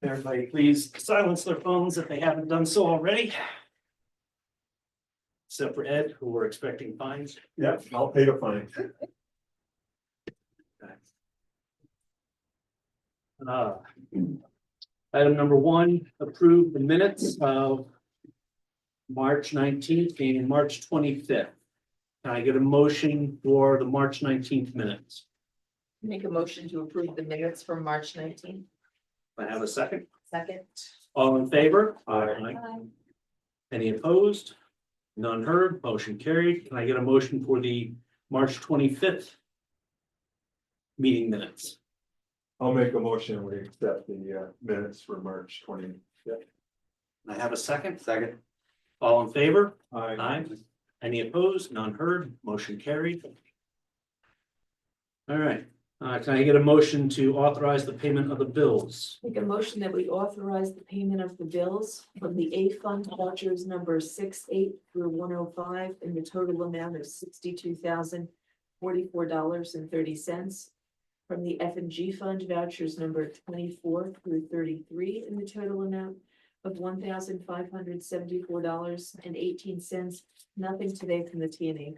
Everybody, please silence their phones if they haven't done so already. Except for Ed, who we're expecting fines. Yeah, I'll pay the fine. Uh, Item number one, approve the minutes of March 19th and March 25th. Can I get a motion for the March 19th minutes? Make a motion to approve the minutes from March 19th. I have a second. Second. All in favor? Aye. Any opposed? None heard, motion carried. Can I get a motion for the March 25th meeting minutes? I'll make a motion, we accept the minutes for March 20th. I have a second. Second. All in favor? Aye. Aye. Any opposed? None heard, motion carried. All right, can I get a motion to authorize the payment of the bills? Make a motion that we authorize the payment of the bills from the A fund vouchers number 68 through 105 in the total amount of $62,044.30. From the F and G fund vouchers number 24 through 33 in the total amount of $1,574.18. Nothing today from the TNA.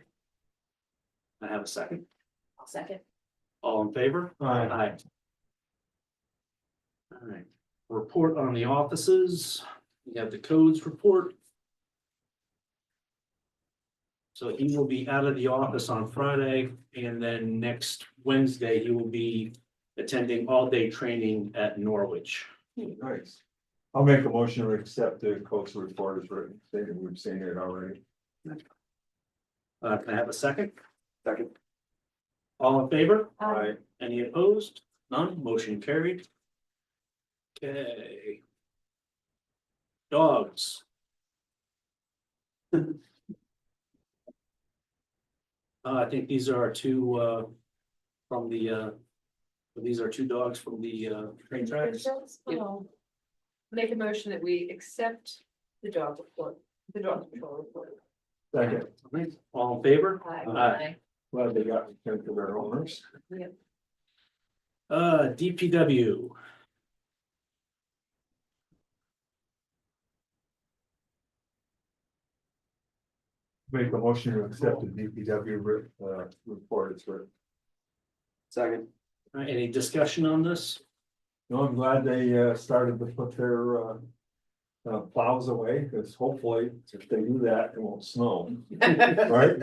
I have a second. I'll second. All in favor? Aye. All right, report on the offices. We have the codes report. So he will be out of the office on Friday, and then next Wednesday, he will be attending all-day training at Norwich. Nice. I'll make a motion to accept the coach report as written, stated we've seen it already. Can I have a second? Second. All in favor? Aye. Any opposed? None, motion carried. Okay. Dogs. I think these are our two, from the, these are two dogs from the, train tracks. Make a motion that we accept the dog report, the dog control report. Second, All in favor? Aye. glad they got returned to their owners. DPW. Make a motion to accept the DPW report as written. Second. All right, any discussion on this? No, I'm glad they started to put their plows away, because hopefully if they do that, it won't snow, right?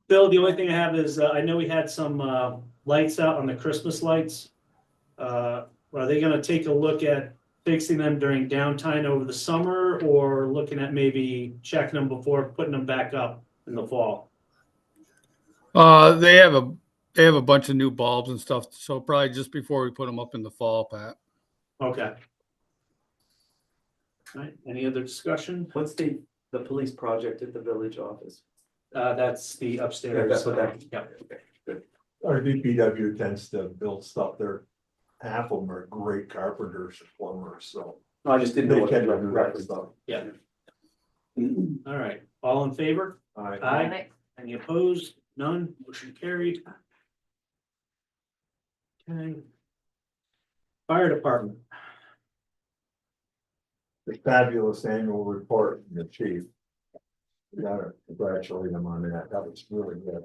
Bill, the only thing I have is, I know we had some lights out on the Christmas lights. Are they gonna take a look at fixing them during downtime over the summer, or looking at maybe checking them before putting them back up in the fall? They have a bunch of new bulbs and stuff, so probably just before we put them up in the fall, Pat. Okay. All right, any other discussion? What's the police project at the village office? That's the upstairs. Yeah, that's what that. Yeah. Okay, good. Our DPW tends to build stuff there. Half of them are great carpenters and plumbers, so No, I just didn't know they what can the do that stuff. Yeah. All right, all in favor? Aye. Aye. Any opposed? None, motion carried. Okay. Fire department. The fabulous annual report from the chief. Gotta congratulate him on that. That was really good.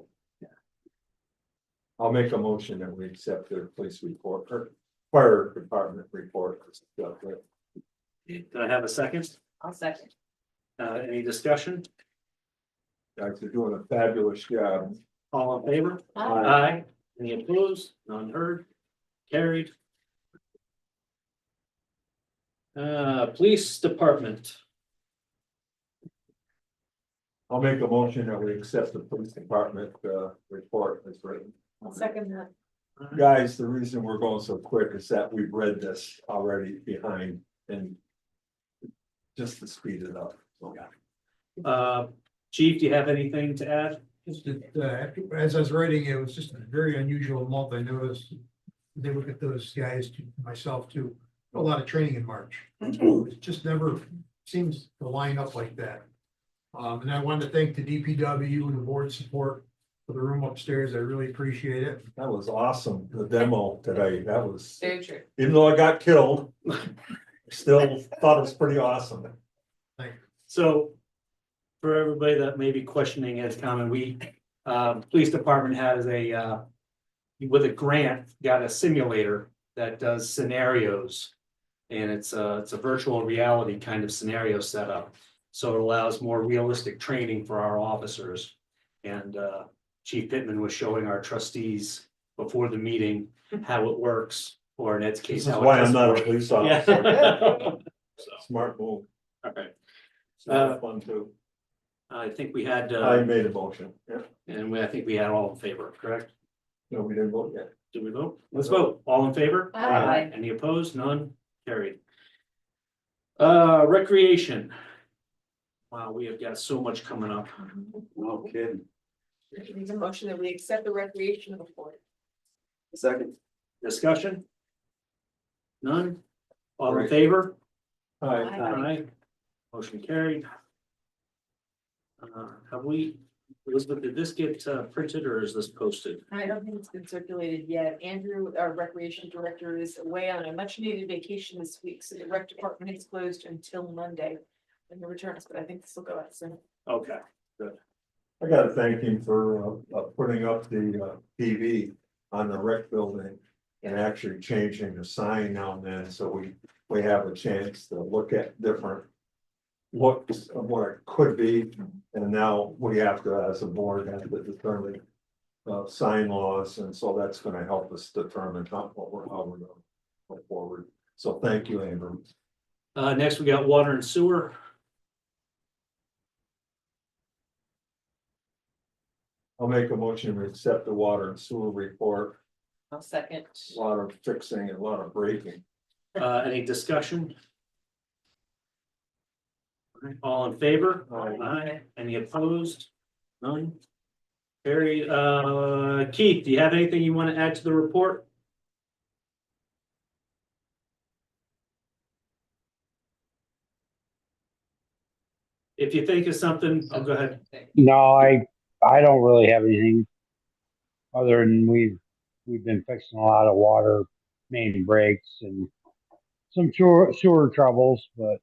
I'll make a motion that we accept their police report or fire department report. Did I have a second? I'll second. Any discussion? Guys are doing a fabulous job. All in favor? Aye. Aye. Any opposed? None heard? Carried. Police department. I'll make a motion that we accept the police department report as written. I'll second that. Guys, the reason we're going so quick is that we've read this already behind and just to speed it up. Chief, do you have anything to add? Just that, as I was writing, it was just a very unusual month. I noticed, they look at those guys, myself too, a lot of training in March. It just never seems to line up like that. And I wanted to thank the DPW and the board support for the room upstairs. I really appreciate it. That was awesome, the demo today, that was, Very true. even though I got killed, still thought it was pretty awesome. So for everybody that may be questioning Ed's comment, we, police department has a, with a grant, got a simulator that does scenarios. And it's a virtual reality kind of scenario setup. So it allows more realistic training for our officers. And, Chief Pittman was showing our trustees before the meeting how it works, or in Ed's case. This is how it why I'm doesn't not a work. police Yeah. officer. So, Smart move. all right. It's not fun too. I think we had, I made a motion, yeah. and I think we had all in favor, correct? No, we didn't vote yet. Did we vote? Let's vote. All in favor? Aye. Any opposed? None? Carried. Recreation. Wow, we have got so much coming up. No kidding. There's a motion that we accept the recreation report. Second. Discussion? None? All in Right. favor? Hi, Aye. Motion carried. Have we, Elizabeth, did this get printed or is this posted? I don't think it's been circulated yet. Andrew, our recreation director, is away on a much needed vacation this week, so the rec department is closed until Monday when he returns, but I think this will go out soon. Okay, I gotta thank him for putting up the TV on the rec building. And actually changing the sign now and then, so we have a chance to look at different. Looks of what it could be, and now we have to, as a board, have to determine. Sign laws, and so that's gonna help us determine how we're gonna go forward. So thank you, Andrew. next we got water and sewer. I'll make a motion to accept the water and sewer report, I'll second. a lot of fixing and a lot of breaking. Any discussion? All in favor? Aye. Any opposed? None? Carried. Keith, do you have anything you want to add to the report? If you think of something, oh, go ahead. No, I don't really have anything other than we've been fixing a lot of water main breaks and some sewer troubles, but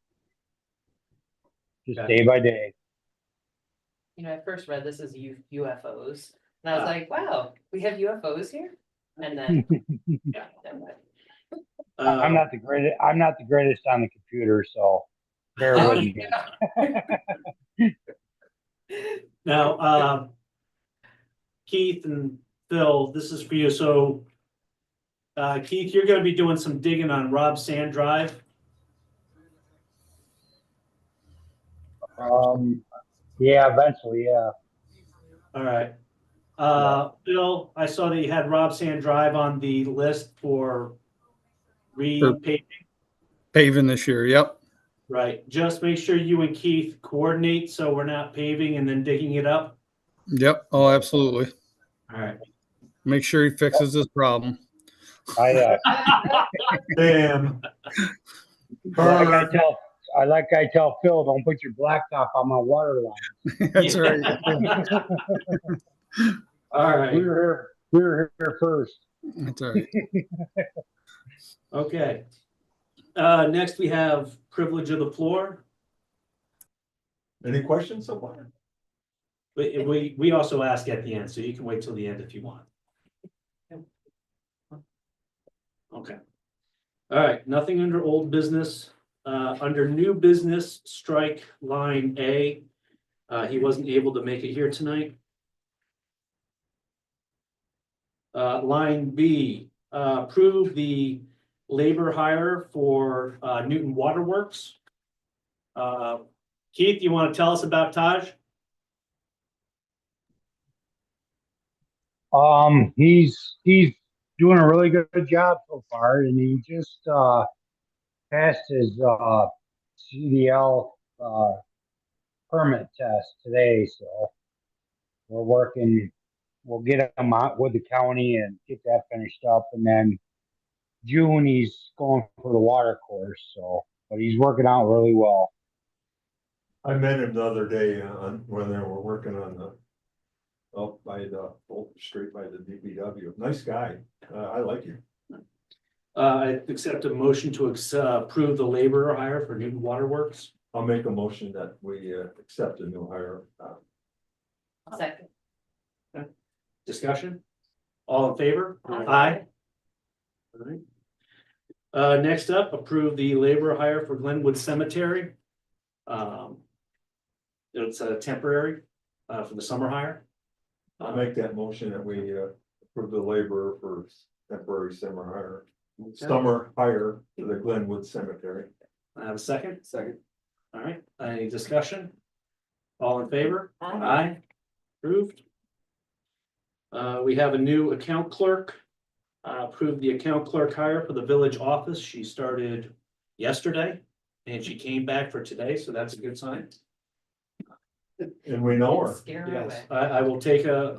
just Okay. day by day. You know, I first read this as UFOs, and I was Ah. like, wow, we have UFOs here? And then, yeah, never mind. I'm not the greatest on the computer, so bear Oh, with me. yeah. Now, Keith and Phil, this is for you. So, Keith, you're gonna be doing some digging on Rob Sand Drive. Yeah, eventually, yeah. All right. Phil, I saw that you had Rob Sand Drive on the list for repaving. Paving this year, yep. Right. Just make sure you and Keith coordinate so we're not paving and then digging it up. Yep, oh, absolutely. All right. Make sure he fixes this problem. I Damn. like I tell Phil, don't put your blacktop on my water line. That's right. All right. We were here first. That's all right. Okay. Next we have privilege of the floor. Any questions so far? We also ask at the end, so you can wait till the end if you want. Okay. All right, nothing under old business. Under new business, strike line A. He wasn't able to make it here tonight. Line B, approve the labor hire for Newton Waterworks. Keith, you want to tell us about Taj? He's doing a really good job so far, and he just passed his CDL permit test today. So we're working. We'll get him out with the county and get that finished up, and then June he's going for the water course. So, but he's working out really well. I met him the other day when they were working on up by the Fulton Street by the DPW. Nice guy. I like him. I accept a motion to approve the laborer hire for Newton Waterworks. I'll make a motion that we accept a new hire. Second. Discussion? All in favor? Aye. All right. Next up, approve the laborer hire for Glenwood Cemetery. It's a temporary, for the summer hire. I'll make that motion that we approve the laborer for temporary summer hire to the Glenwood Cemetery. I have a second. Second. All right, any discussion? All in favor? Aye. Approved. We have a new account clerk. Approved the account clerk hire for the village office. She started yesterday and she came back for today, so that's a good sign. And we know her. Scare her Yes, away. I will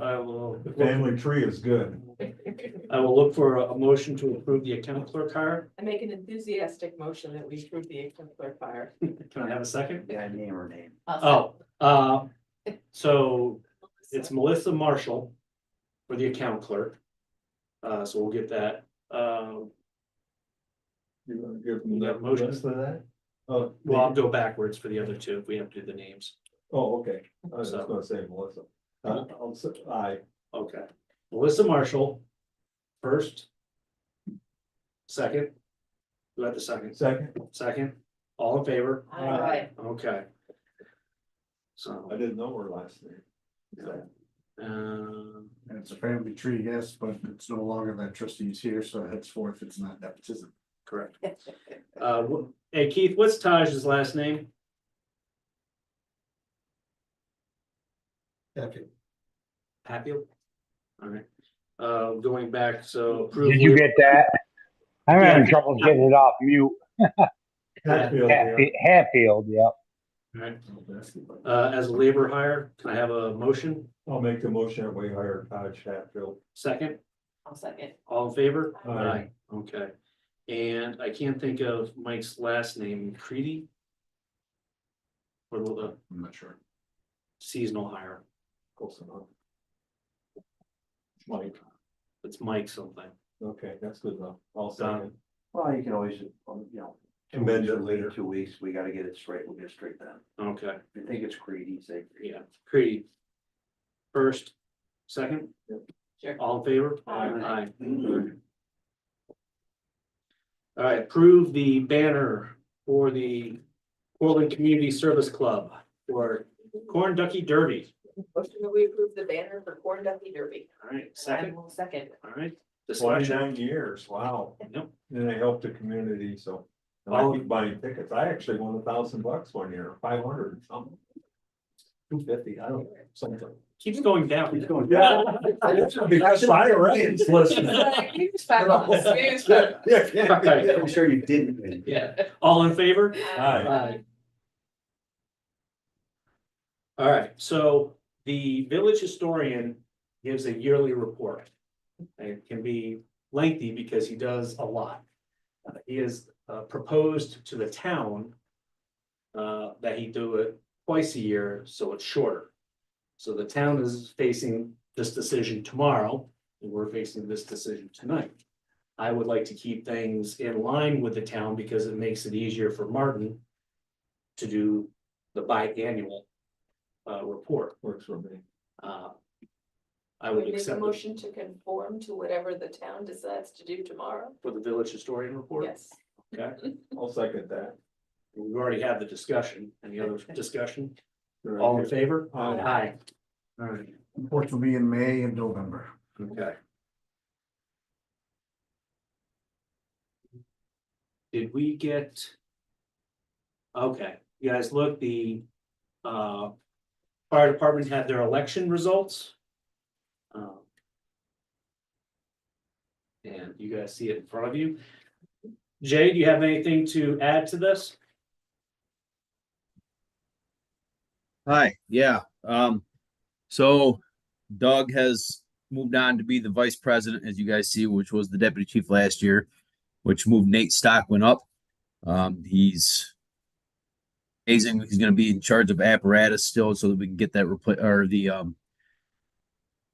I will. The family tree is good. I will look for a motion to approve the account clerk hire. I make an enthusiastic motion that we approve the account clerk hire. Can I have a second? Yeah, name her name. So it's Melissa Marshall for the account clerk. So we'll get that. You want to give them Yeah, the motion. rest of that? Oh, Well, I'll go backwards for the other two if we have to do the names. oh, okay. I was just gonna say Melissa. I'll say aye. Okay. Melissa Marshall, first. Second. Who had the second? Second. All in favor? Aye. Okay. I So, didn't know her last name. It's a family tree, yes, but it's no longer that trustees here, so henceforth it's not nepotism. correct. Hey Keith, what's Taj's last name? Hatfield? All right. Going back, so. approve Did you get that? I'm having Yeah. trouble getting it off mute. Hatfield, yeah. Hatfield, yeah. All right. As a labor hire, can I have a motion? I'll make the motion that we hire Taj Hatfield. Second, I'll second. all in favor? Aye. Okay. And I can't think of Mike's last name, Creedy? Or the I'm not sure. seasonal hire, Close enough. Mike, it's Mike something. okay, that's good enough. I'll second. Well, you can always, you know. Amend it later. 2 weeks, we gotta get it straight, we'll get it straight then. Okay, If you think it's Creedy, say. Creedy. yeah, Creedy. First, second? Sure. All in favor? Aye. All right, approve the banner for the Portland Community Service Club for Corn Ducky Derby. Motion that we approve the banner for Corn Ducky Derby. All right, I second, will second. all right. Discussion. 29 years, wow. Yep. And they help the community, so. And I keep buying tickets. I actually won $1,000 one year, 500 something. 250, I don't know, something. Keeps going down. It's going down. Because IRA's listening. News fabulous, news fabulous. Yeah. I'm sure you didn't win. Yeah, all in favor? Aye. All right, so the village historian gives a yearly report. It can be lengthy because he does a lot. He has proposed to the town that he do it twice a year, so it's shorter. So the town is facing this decision tomorrow, and we're facing this decision tonight. I would like to keep things in line with the town because it makes it easier for Martin to do the biannual report. Works for me. I would We make a accept it motion to conform to whatever the town decides to do tomorrow. for the village historian report. Yes. Okay, I'll second that. we've already had the discussion. Any other discussion? All in favor? Aye. All right, Reports will be in May and November. okay. Did we get? Okay, you guys, look, the fire department had their election results. And you guys see it in front of you. Jay, do you have anything to add to this? Hi, yeah. So Doug has moved on to be the vice president, as you guys see, which was the deputy chief last year, which moved Nate Stockman up. He's amazing. He's going to be in charge of apparatus still, so that we can get that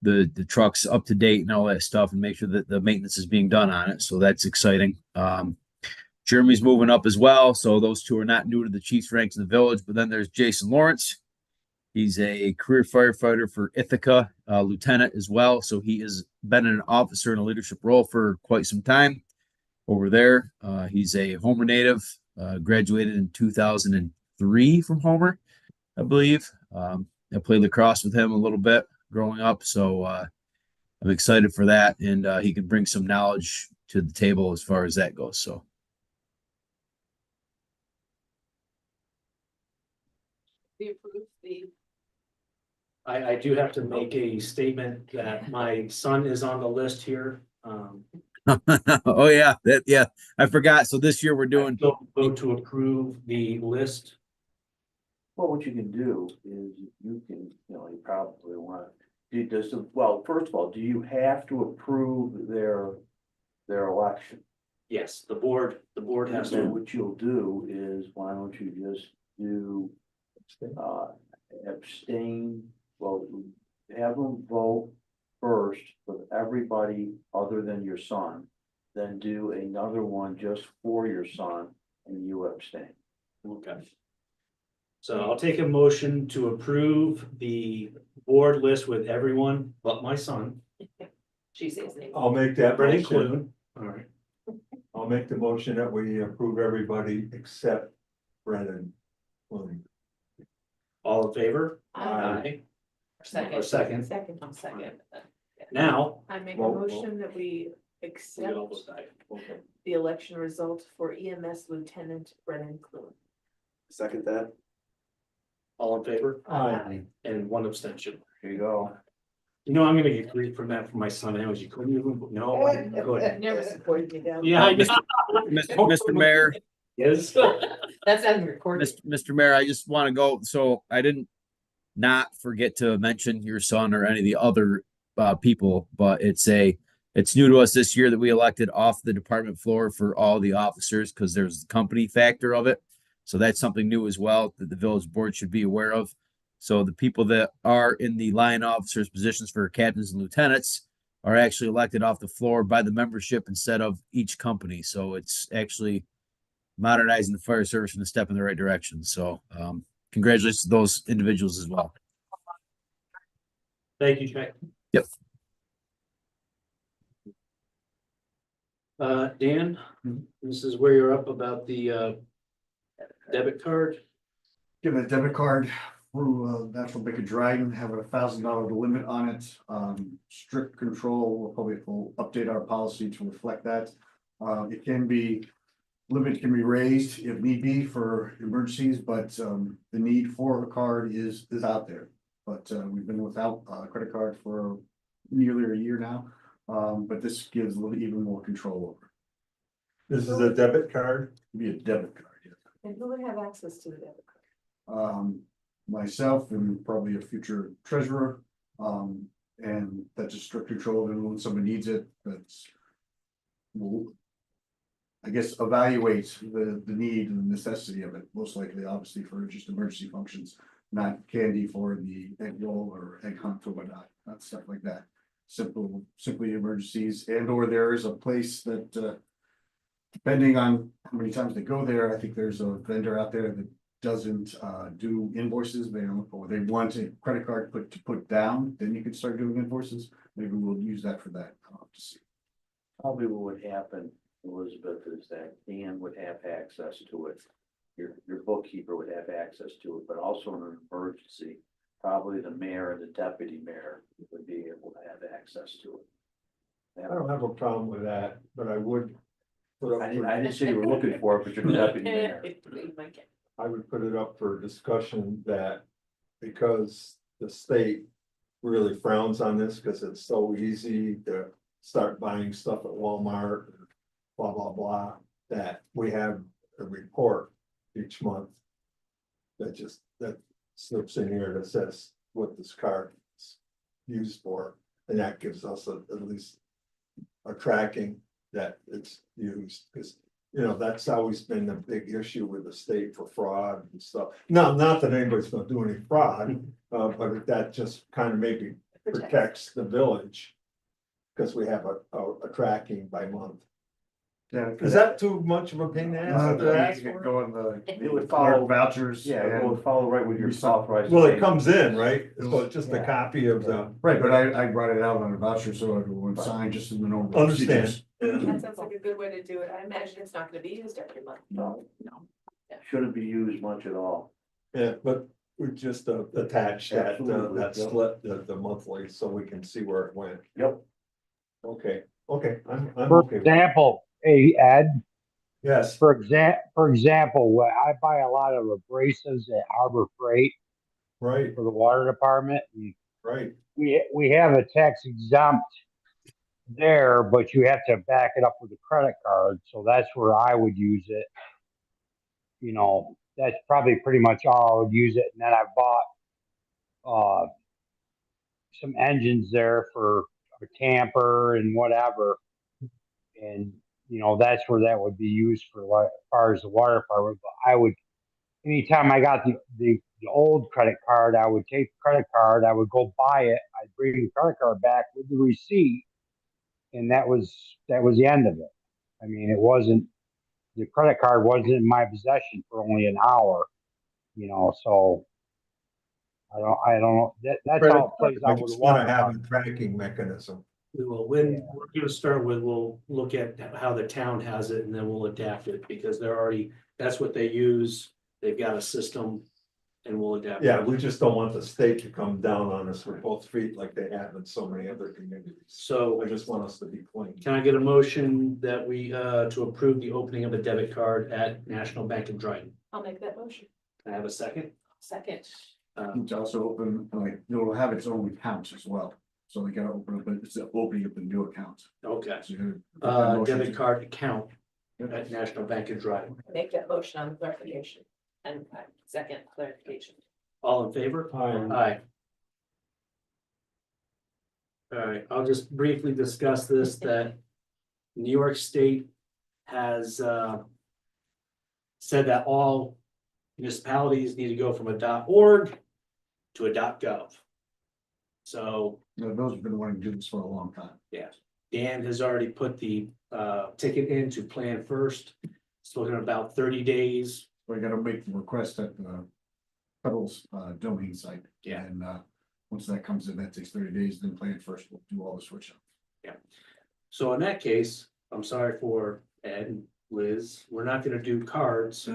the trucks up to date and all that stuff and make sure that the maintenance is being done on it. So that's exciting. Jeremy's moving up as well. So those two are not new to the Chiefs ranks in the village. But then there's Jason Lawrence. He's a career firefighter for Ithaca, lieutenant as well. So he has been an officer in a leadership role for quite some time over there. He's a Homer native, graduated in 2003 from Homer, I believe. I played lacrosse with him a little bit growing up. So I'm excited for that. And he can bring some knowledge to the table as far as that goes. So. We approve the, I do have to make a statement that my son is on the list here. Oh yeah, I forgot. So this year we're doing. Vote to approve the list. Well, what you can do is you can, you probably want, well, first of all, do you have to approve their election? Yes, the board has So to. what you'll do is, why don't you just do, abstain, well, have them vote first for everybody other than your son, then do another one just for your son, and you abstain. Okay. So I'll take a motion to approve the board list with everyone but my son, She says name. I'll make that Brennan motion. Clune. All right. I'll make the motion that we approve everybody except Brennan. All in favor? Aye. Or second. second, I'm second. Now. I make a Roll- motion that we accept Okay. the election result for EMS Lieutenant Brennan Clune. Second that, All in favor? Aye. And one abstention. here you go. You know, I'm gonna get grief from that from my son anyways. You couldn't even, no, I couldn't. Never supported me down. Yeah, I know. Mr. Mayor, Yes. That's not recorded. Mr. Mayor, I just want to go. So I didn't not forget to mention your son or any of the other people, but it's new to us this year that we elected off the department floor for all the officers because there's the company factor of it. So that's something new as well that the village board should be aware of. So the people that are in the line officers positions for captains and lieutenants are actually elected off the floor by the membership instead of each company. So it's actually modernizing the fire service and a step in the right direction. So congratulations to those individuals as well. Thank you, Jack. Yep. Dan, this is where you're up about the debit card. Give a debit card through National Bank of Dryden, have a $1,000 limit on it. Strict control, we'll update our policy to reflect that. It can be, limit can be raised if need be for emergencies, but the need for a card is out there. But we've been without a credit card for nearly a year now. But this gives a little even more control over it. This is a debit card? It'd be a debit card, yes. And who would have access to the debit card? Myself and probably a future treasurer. And that's a strict control, and when someone needs it, that's. Will, I guess, evaluate the need and the necessity of it, most likely, obviously, for just emergency functions. Not candy for the egg roll or egg hunt or whatnot, not stuff like that. Simply emergencies, and or there is a place that depending on how many times they go there, I think there's a vendor out there that doesn't do invoices. They don't, or they want a credit card put down, then you can start doing invoices. Maybe we'll use that for that. I'll have to see. Probably what would happen, Elizabeth, is that Dan would have access to it. Your bookkeeper would have access to it, but also in an emergency, probably the mayor and the deputy mayor would be able to have access to it. I don't have a problem with that, but I would. put up I for- didn't say you were looking for it, but you're the deputy mayor. I would put it up for discussion that because the state really frowns on this because it's so easy to start buying stuff at Walmart, blah, blah, blah, that we have a report each month that slips in here that says what this card is used for, and that gives us at least a tracking that it's used, because that's always been the big issue with the state for fraud and stuff. Not that anybody's gonna do any fraud, but that just kind of maybe protects the village. Cause we have a tracking by month. Yeah. Is that too much of a pain to ask? to ask for? Go on the. It would follow- Vouchers. Yeah, it and- would follow right with your authorized. Well, it comes in, right? So it's just a Yeah. copy of the. Right, but I brought it out on a voucher, so everyone signed just in the normal. Understand. procedures. That sounds like a good way to do it. I imagine it's not gonna be used every month. No, shouldn't be used much at all. Yeah, but we just attach that, Absolutely, that yep. split, the monthly, so we can see where it went. Yep. Okay, I'm For okay. with it. example, hey, Ed, Yes, for example, when I buy a lot of abrasives at Harbor Freight right, for the water department. And right. we have a tax exempt there, but you have to back it up with a credit card. So that's where I would use it. You know, that's probably pretty much all I would use it. And then I bought some engines there for a camper and whatever. And you know, that's where that would be used for like, as far as the water department. But I would, anytime I got the old credit card, I would take the credit card, I would go buy it, I'd bring the credit card back with the receipt, and that was the end of it. I mean, it wasn't, the credit card wasn't in my possession for only an hour, you know, so I don't know, that's how it plays I out with the just wanna water have a department. tracking mechanism. We will, when, we're gonna start with, we'll look at how the town has it and then we'll adapt it because they're already, that's what they use. They've got a system and we'll adapt. Yeah, we just don't want the state to come down on us with both feet like they have in so many other communities. So I just want us to be clean. can I get a motion that we, to approve the opening of a debit card at National Bank of Dryden? I'll make that motion. Can I have a second? Second. It's also open, like, it'll have its own accounts as well. So they gotta open up, it's the opening of the new account. Okay, So you're gonna put that motion debit to- card account at National Bank of Dryden. Make that motion on clarification. And second clarification. All in favor? Aye. Aye. All right, I'll just briefly discuss this, that New York State has said that all municipalities need to go from a .org to a .gov. So, Those have been wanting to do this for a long time. yeah, Dan has already put the ticket in to Plan First. It's looking at about 30 days. We gotta make the request at the federal's domain site. Yeah. And once that comes in, that takes 30 days, then Plan First will do all the switch up. So in that case, I'm sorry for Ed and Liz, we're not gonna do cards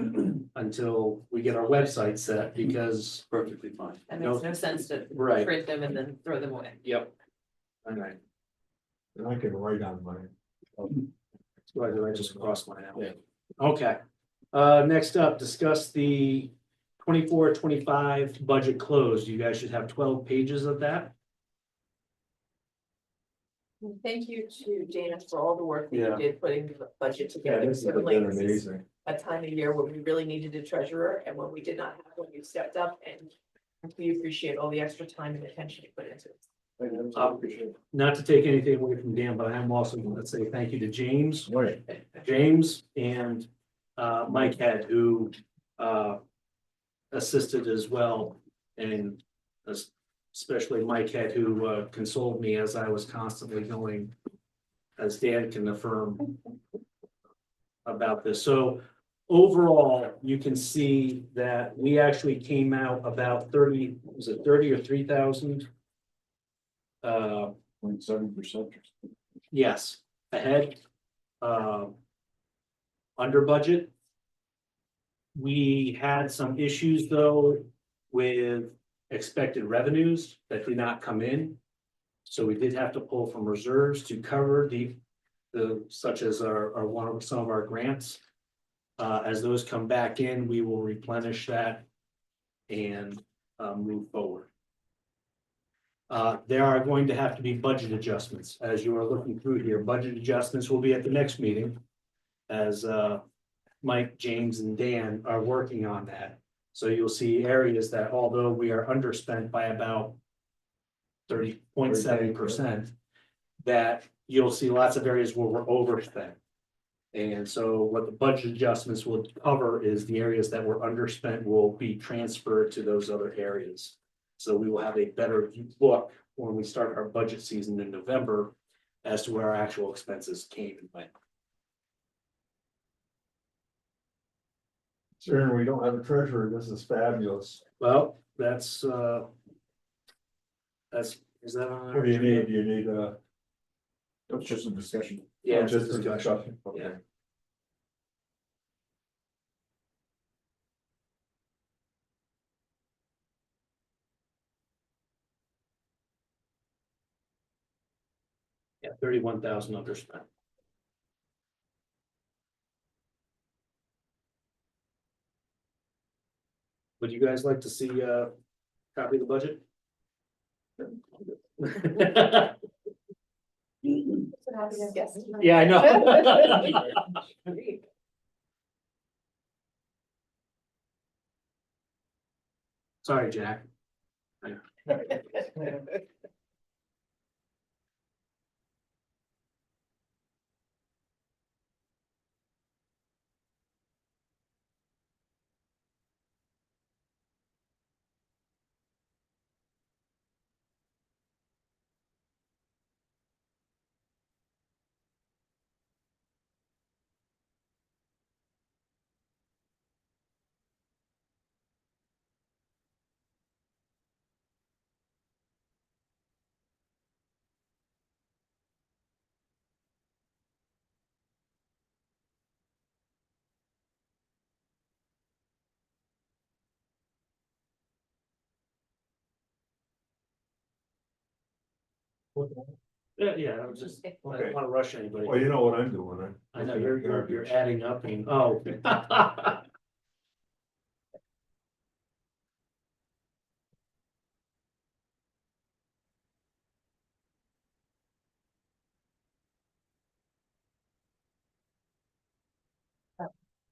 until we get our website set because. Perfectly fine. That makes no sense to Right. print them and then throw them away. Yep. All right, And I can write on mine. why did I just cross my out? Okay, next up, discuss the 24-25 budget close. You guys should have 12 pages of that. Thank you to Dana for all the work that Yeah. you did putting the budget Yeah, together. this has Certainly, been this is amazing. a time of year where we really needed a treasurer and when we did not have one, you stepped up and we appreciate all the extra time and attention you put into it. Not to take anything away from Dan, but I am also going to say thank you to James. Right. James and Mike Head, who assisted as well, and especially Mike Head, who consoled me as I was constantly going, as Dan can affirm about this. So overall, you can see that we actually came out about 30, was it 30 or 3,000? 0.7%. Yes, ahead. Under budget. We had some issues though with expected revenues that did not come in. So we did have to pull from reserves to cover the such as our some of our grants. As those come back in, we will replenish that and move forward. There are going to have to be budget adjustments, as you are looking through here. Budget adjustments will be at the next meeting. As Mike, James, and Dan are working on that. So you'll see areas that although we are underspent by about 30.7%, that you'll see lots of areas where we're overspent. And so what the budget adjustments will cover is the areas that were underspent will be transferred to those other areas. So we will have a better look when we start our budget season in November as to where our actual expenses came and went. Sure, we don't have a treasurer, this is fabulous. Well, is that on? What do you need? You need That's just a discussion. Yeah, it's a just a discussion. discussion, okay. Yeah. Yeah, 31,000 underspent. Would you guys like to see a copy of the budget? Yeah, I know. Sorry, Jack. Yeah, I was just, I don't wanna rush anybody. Well, you know what I'm doing, I know you're adding up and, oh.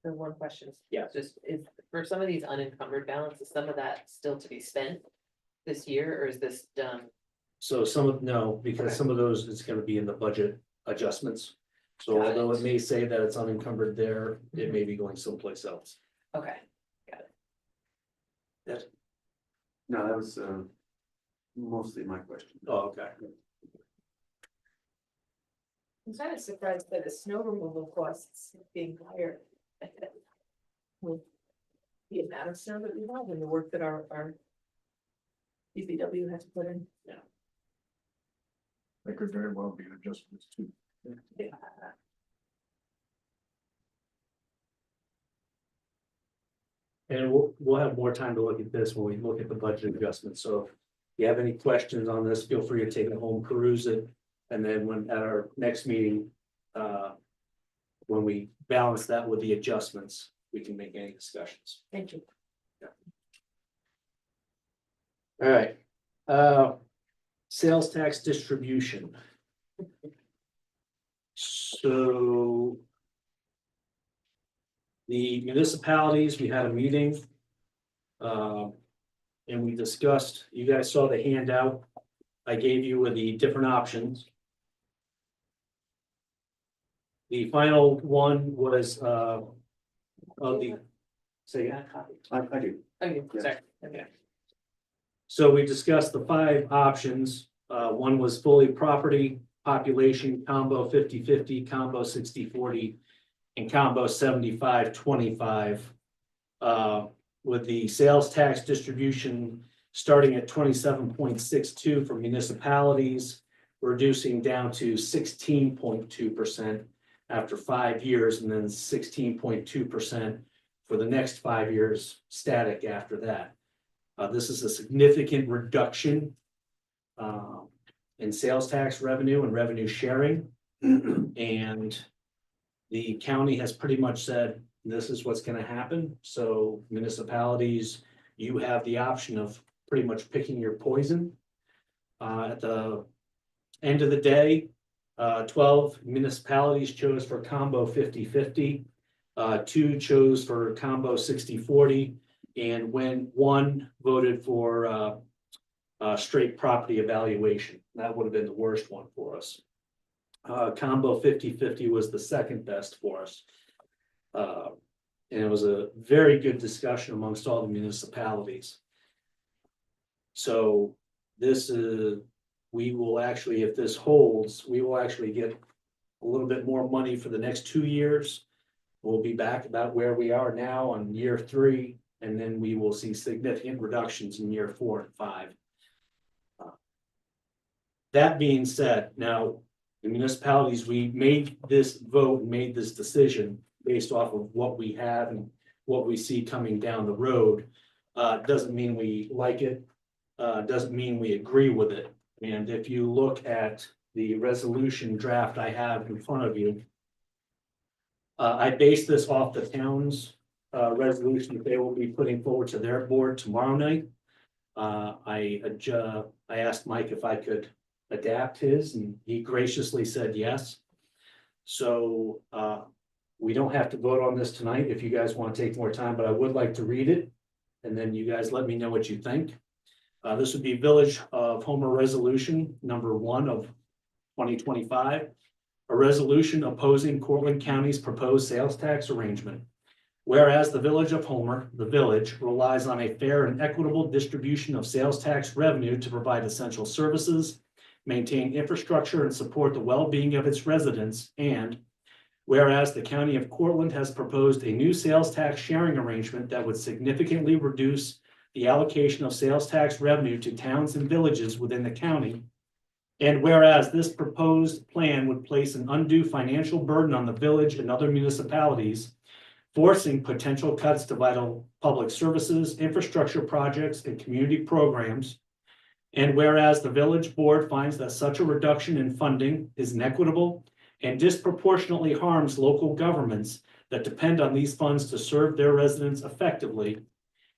The one question. Yeah. Just is, for some of these unencumbered balances, some of that still to be spent this year, or is this done? So no, because Okay. some of those is gonna be in the budget adjustments. So Got although it. it may say that it's unencumbered there, it may be going someplace else. Okay, No, that was, mostly my question. Oh, okay. I'm kind of surprised by the snow removal costs being higher. With the amount of snow that we have and the work that our DPW has to put in. That could very well be adjustments too. And we'll have more time to look at this when we look at the budget adjustments, so if you have any questions on this, feel free to take it home, peruse it. And then when, at our next meeting, when we balance that with the adjustments, we can make any discussions. Thank you. All right, sales tax distribution. So. The municipalities, we had a meeting. And we discussed, you guys saw the handout I gave you with the different options. The final one was, of the, say, I do. okay, sorry, okay. so we discussed the 5 options. One was fully property, population, combo 50-50, combo 60-40, and combo 75-25. With the sales tax distribution starting at 27.62 for municipalities, reducing down to 16.2% after 5 years, and then 16.2% for the next 5 years, static after that. This is a significant reduction in sales tax revenue and revenue sharing. And the county has pretty much said, this is what's gonna happen. So municipalities, you have the option of pretty much picking your poison. At the end of the day, 12 municipalities chose for combo 50-50. 2 chose for combo 60-40, and when 1 voted for straight property evaluation. That would have been the worst one for us. Combo 50-50 was the second best for us. And it was a very good discussion amongst all the municipalities. So this is, we will actually, if this holds, we will actually get a little bit more money for the next 2 years. We'll be back about where we are now on year 3, and then we will see significant reductions in year 4 and 5. That being said, now, the municipalities, we made this vote, made this decision based off of what we have and what we see coming down the road. Doesn't mean we like it, doesn't mean we agree with it. And if you look at the resolution draft I have in front of you, I based this off the town's resolution that they will be putting forward to their board tomorrow night. I asked Mike if I could adapt his, and he graciously said yes. So we don't have to vote on this tonight if you guys want to take more time, but I would like to read it. And then you guys let me know what you think. This would be Village of Homer Resolution number 1 of 2025. A resolution opposing Cortland County's proposed sales tax arrangement. Whereas the Village of Homer, the village, relies on a fair and equitable distribution of sales tax revenue to provide essential services, maintain infrastructure, and support the well-being of its residents. And whereas the County of Cortland has proposed a new sales tax sharing arrangement that would significantly reduce the allocation of sales tax revenue to towns and villages within the county. And whereas this proposed plan would place an undue financial burden on the village and other municipalities, forcing potential cuts to vital public services, infrastructure projects, and community programs. And whereas the village board finds that such a reduction in funding is inequitable and disproportionately harms local governments that depend on these funds to serve their residents effectively.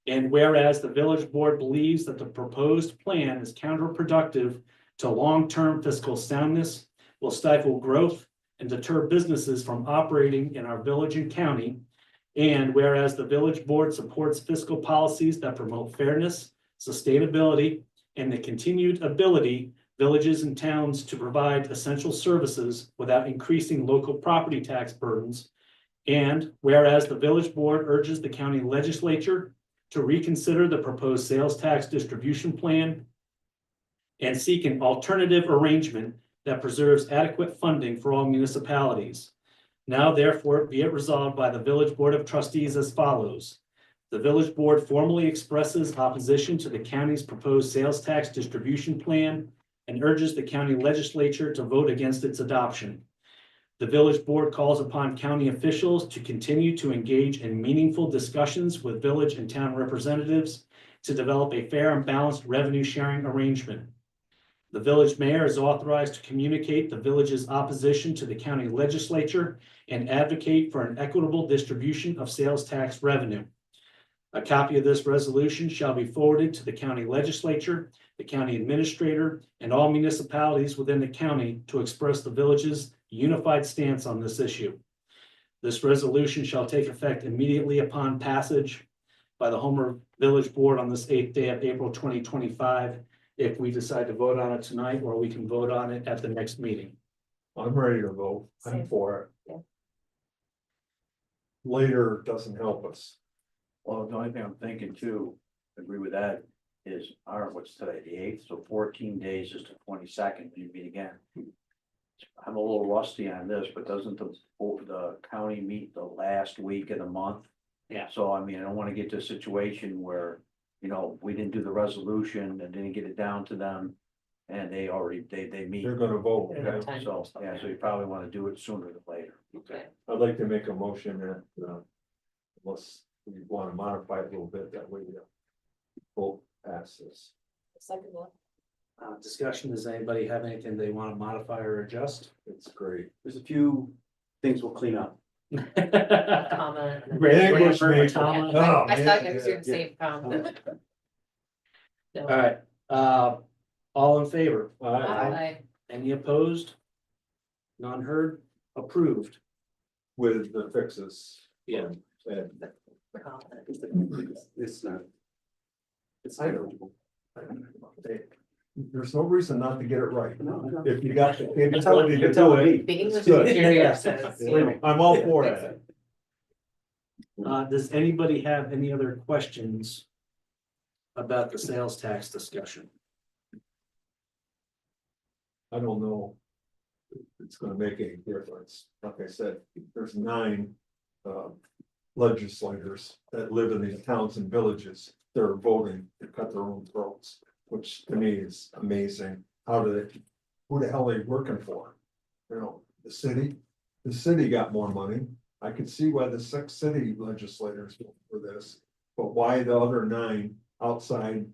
And whereas the village board believes that the proposed plan is counterproductive to long-term fiscal soundness, will stifle growth, and deter businesses from operating in our village and county. And whereas the village board supports fiscal policies that promote fairness, sustainability, and the continued ability villages and towns to provide essential services without increasing local property tax burdens. And whereas the village board urges the county legislature to reconsider the proposed sales tax distribution plan and seek an alternative arrangement that preserves adequate funding for all municipalities. Now therefore be it resolved by the Village Board of Trustees as follows. The Village Board formally expresses opposition to the county's proposed sales tax distribution plan and urges the county legislature to vote against its adoption. The Village Board calls upon county officials to continue to engage in meaningful discussions with village and town representatives to develop a fair and balanced revenue sharing arrangement. The village mayor is authorized to communicate the village's opposition to the county legislature and advocate for an equitable distribution of sales tax revenue. A copy of this resolution shall be forwarded to the county legislature, the county administrator, and all municipalities within the county to express the village's unified stance on this issue. This resolution shall take effect immediately upon passage by the Homer Village Board on this 8th day of April 2025. If we decide to vote on it tonight, or we can vote on it at the next meeting. I'm ready to vote. I'm Same. for it. Yeah. Later doesn't help us. Well, the only thing I'm thinking too, agree with that, is what's today, the 8th, so 14 days is the 22nd, we meet again. I'm a little rusty on this, but doesn't the county meet the last week of the month? Yeah. So I mean, I don't want to get to a situation where, you know, we didn't do the resolution and didn't get it down to them. And they already, they meet, They're gonna vote. They don't have Okay? time. so, yeah, so you probably want to do it sooner than later. Okay. I'd like to make a motion that, unless we want to modify it a little bit, that way we vote passes. Second one. Discussion, does anybody have anything they want to modify or adjust? It's great. There's a few things we'll clean up. Comma. and then- English Grammar, major. comma. Oh, I thought man, you were doing the yeah. same comment. All right, all in favor? Aye. Any opposed? None heard? Approved. With the fixes. Yeah. And Comma. It's not. It's I know. There's no reason not to get it right. No. If you got the ability to do it. The English Good. teacher, yes, says, you know, I'm all for that. Does anybody have any other questions about the sales tax discussion? I don't know. if It's gonna make any difference. Like I said, there's 9 legislators that live in these towns and villages. They're voting to cut their own throats, which to me is amazing. How do they, who the hell are they working for? You know, the city got more money. I could see why the 6 city legislators vote for this, but why the other 9 outside?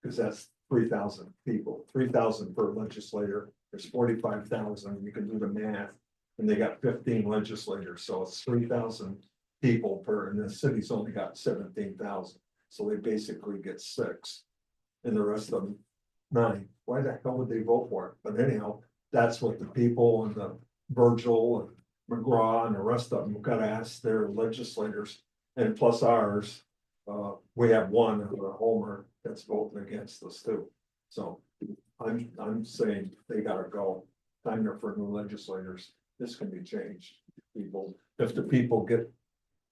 Cause that's 3,000 people, 3,000 per legislator, there's 45,000, you can do the math. And they got 15 legislators, so it's 3,000 people per, and the city's only got 17,000, so they basically get 6. And the rest of them, 9, why the hell would they vote for it? But anyhow, that's what the people and the Virgil and McGraw and the rest of them gotta ask their legislators, and plus ours. We have one, a Homer, that's voting against us too. So I'm saying they gotta go. Time there for new legislators. This can be changed. People, if the people get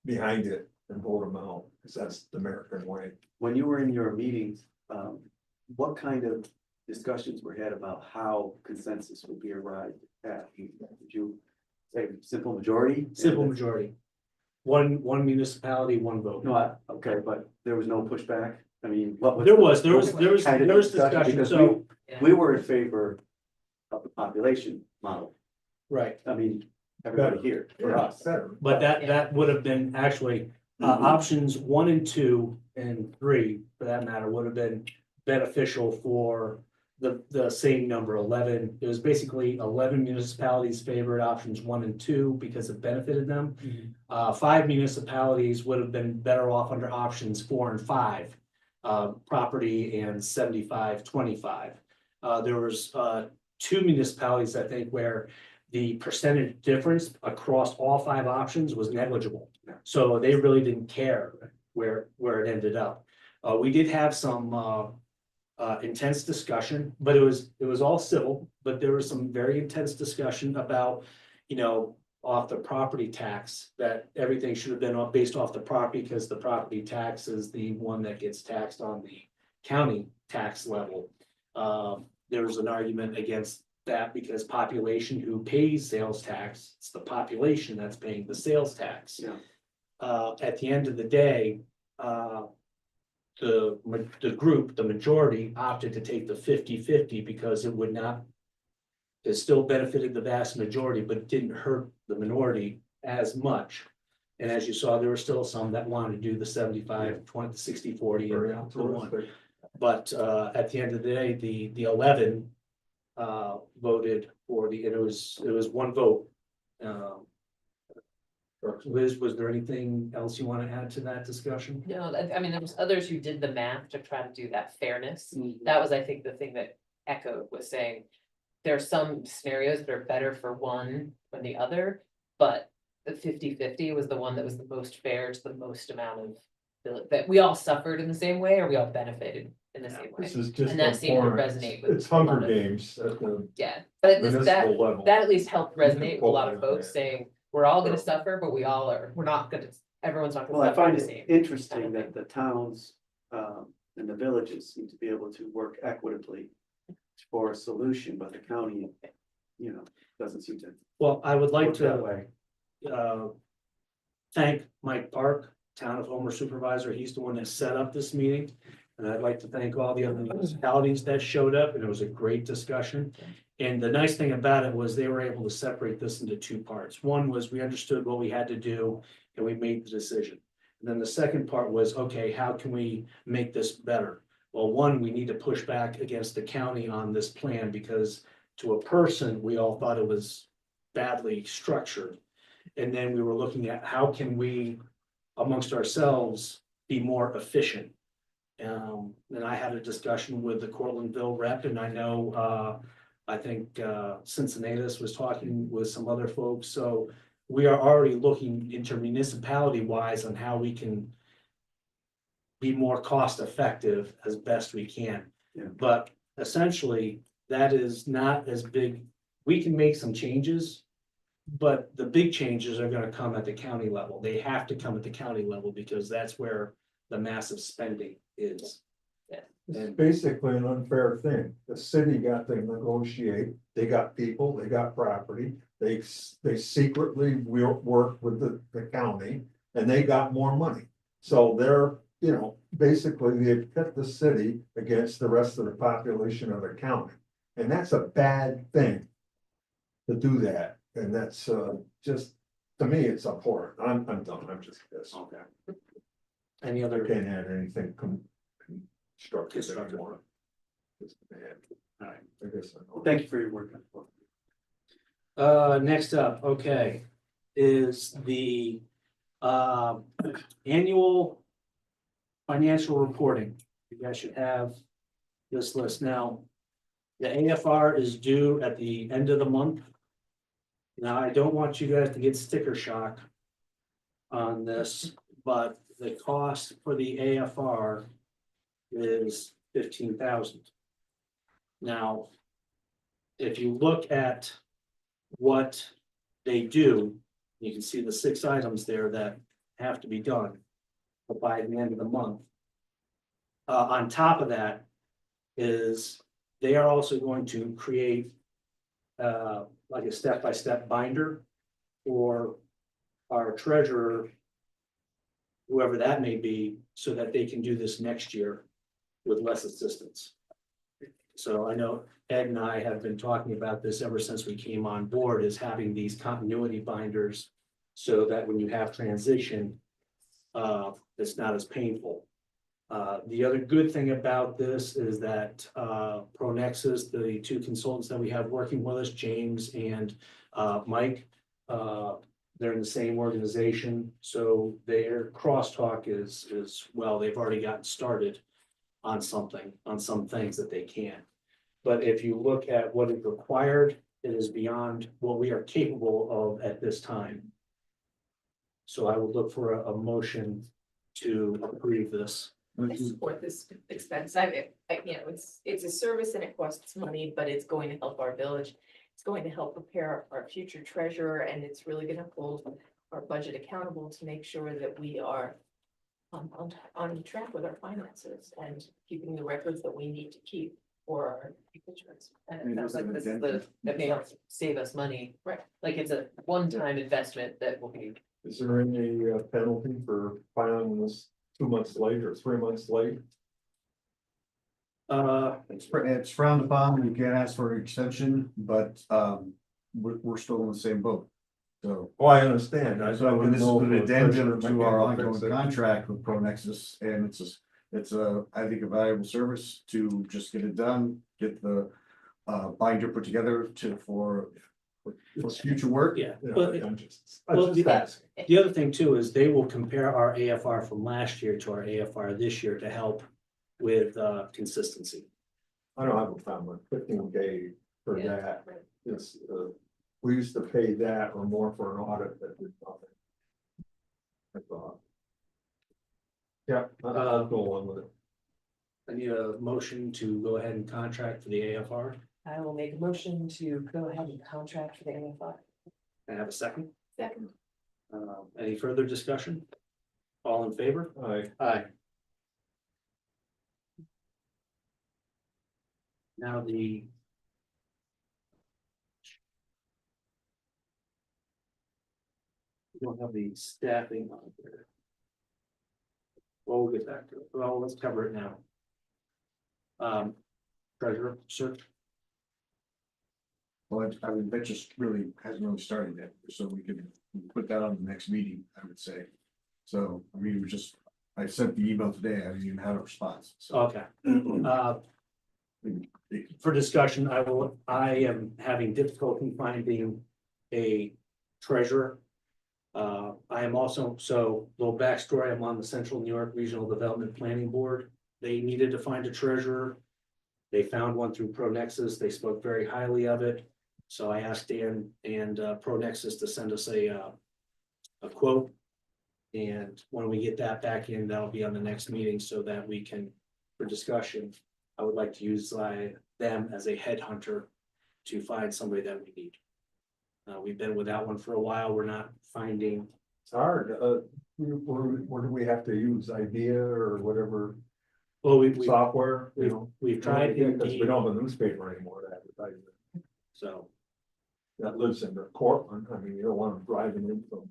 behind it and vote them out, because that's the American way. When you were in your meetings, what kind of discussions were had about how consensus would be arrived at? Did you say simple majority? Simple majority. One municipality, one vote. No, okay, but there was no pushback. I mean, what was? There was kind of discussion, because so, we were in favor of the population model. right, I mean, everybody Better. here, for us. Better. but that would have been actually, options 1 and 2 and 3, for that matter, would have been beneficial for the same number, 11. It was basically 11 municipalities favored options 1 and 2 because it benefited them. 5 municipalities would have been better off under options 4 and 5, property and 75-25. There was 2 municipalities, I think, where the percentage difference across all 5 options was negligible. So they really didn't care where it ended up. We did have some intense discussion, but it was all civil, but there was some very intense discussion about, off the property tax, that everything should have been based off the property, because the property tax is the one that gets taxed on the county tax level. There was an argument against that because population who pays sales tax, it's the population that's paying the sales tax. Yeah. At the end of the day, the group, the majority opted to take the 50-50 because it would not. It still benefited the vast majority, but didn't hurt the minority as much. And as you saw, there were still some that wanted to do the 75-20, 60-40 Very and the 1. altruistic. But at the end of the day, the 11 voted for and it was 1 vote. Liz, was there anything else you want to add to that discussion? No, I mean, there was others who did the math to try to do that fairness. Mm-hmm. That was, I think, the thing that echoed was saying. There are some scenarios that are better for one than the other, but the 50-50 was the one that was the most fair to the most amount of. That we all suffered in the same way, or we all benefited in the same way. This is just. And that a seemed to form. resonate with It's a lot Hunger of- Games at the Yeah, but that, municipal level. that at least helped resonate with a lot of Totally. folks saying, we're all gonna suffer, but we're not gonna, everyone's not Well, gonna I suffer find the it same. interesting that the towns, and the villages seem to be able to work equitably for a solution, but the county, doesn't seem to Well, I would like work that to way. thank Mike Park, Town of Homer Supervisor. He's the one that set up this meeting. And I'd like to thank all the other municipalities that showed up, and it was a great discussion. And the nice thing about it was they were able to separate this into 2 parts. One was we understood what we had to do and we made the decision. And then the second part was, okay, how can we make this better? Well, one, we need to push back against the county on this plan because to a person, we all thought it was badly structured. And then we were looking at how can we amongst ourselves be more efficient. And I had a discussion with the Cortlandville rep, and I know, I think Cincinnatus was talking with some other folks, so we are already looking intermunicipality wise on how we can be more cost effective as best we can. Yeah. But essentially, that is not as big. We can make some changes, but the big changes are gonna come at the county level. They have to come at the county level because that's where the massive spending is. It's basically an unfair thing. The city got to negotiate, they got people, they got property, they secretly work with the county. And they got more money, so they're, you know, basically they pit the city against the rest of the population of the county. And that's a bad thing. To do that, and that's just, to me, it's abhorrent. I'm done, I'm just pissed. Okay. Any I other? can't add anything constructive anymore. Just bad. All right. I guess. I know. Thank you for your work on the book. Next up, okay, is the annual financial reporting. You guys should have this list now. The AFR is due at the end of the month. Now, I don't want you guys to get sticker shock on this, but the cost for the AFR is 15,000. Now, if you look at what they do, you can see the 6 items there that have to be done by the end of the month. On top of that is they are also going to create like a step-by-step binder for our treasurer, whoever that may be, so that they can do this next year with less assistance. So I know Ed and I have been talking about this ever since we came on board, is having these continuity binders so that when you have transition, it's not as painful. The other good thing about this is that Pronexus, the 2 consultants that we have working with us, James and Mike, they're in the same organization, so their crosstalk is well, they've already gotten started on something, on some things that they can. But if you look at what is required, it is beyond what we are capable of at this time. So I would look for a motion to approve this. I support this expense. I, you know, it's a service and it costs money, but it's going to help our village. It's going to help prepare our future treasurer, and it's really gonna hold our budget accountable to make sure that we are on track with our finances and keeping the records that we need to keep for our constituents. And it sounds like this is Then- that may help save us money. Right. Like it's a one-time investment that will be, Is there any penalty for filing this 2 months late or 3 months late? It's frowned upon, you can't ask for an extension, but we're still in the same boat. So, Oh, I understand. I so didn't this is know an if the addendum treasurer to our might be able to ongoing fix it. contract with Pronexus, and it's a, I think, a valuable service to just get it done, get the binder put together for future work. Yeah, You know, but I'm just well, asking. the other thing too is they will compare our AFR from last year to our AFR this year to help with consistency. I don't have a problem with 15K for Yeah. that. It's, we used to pay that or more for an audit that did nothing. I thought. Yeah, I'll go along with it. I need a motion to go ahead and contract for the AFR. I will make a motion to go ahead and contract for the AFR. Can I have a second? Second, Any further discussion? All in favor? Aye. Now the. We don't have the staffing on here. Well, we'll get back to it. Well, let's cover it now. Treasurer search. Well, I mean, that just really hasn't really started yet, so we could put that on the next meeting, I would say. So, I mean, I sent the email today, I didn't even have a response, so. Okay. For discussion, I am having difficulty finding a treasurer. I am also, so little backstory, I'm on the Central New York Regional Development Planning Board. They needed to find a treasurer. They found one through Pronexus. They spoke very highly of it. So I asked Dan and Pronexus to send us a quote. And when we get that back in, that'll be on the next meeting so that we can, for discussion, I would like to use them as a headhunter to find somebody that we need. We've been without one for a while. We're not finding. It's hard, where do we have to use IDEA or whatever? Well, we, software, you know. we've tried Because we Indeed, don't have a newspaper anymore to advertise it. so. That lives in Cortland. I mean, you don't want them driving in from.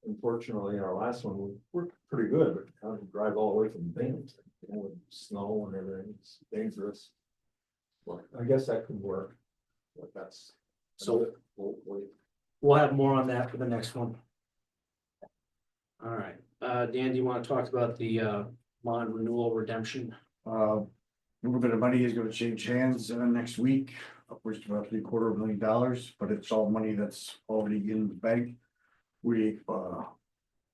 Unfortunately, our last one, we worked pretty good, but having to drive all the way from Binghamton, you know, with snow and everything, it's dangerous. Well, I guess that could work. But that's. So- We'll We'll have more on that for the next one. All right, Dan, do you want to talk about the bond renewal redemption? A little bit of money is gonna change hands next week, upwards to about $750,000, but it's all money that's already in the bank. We are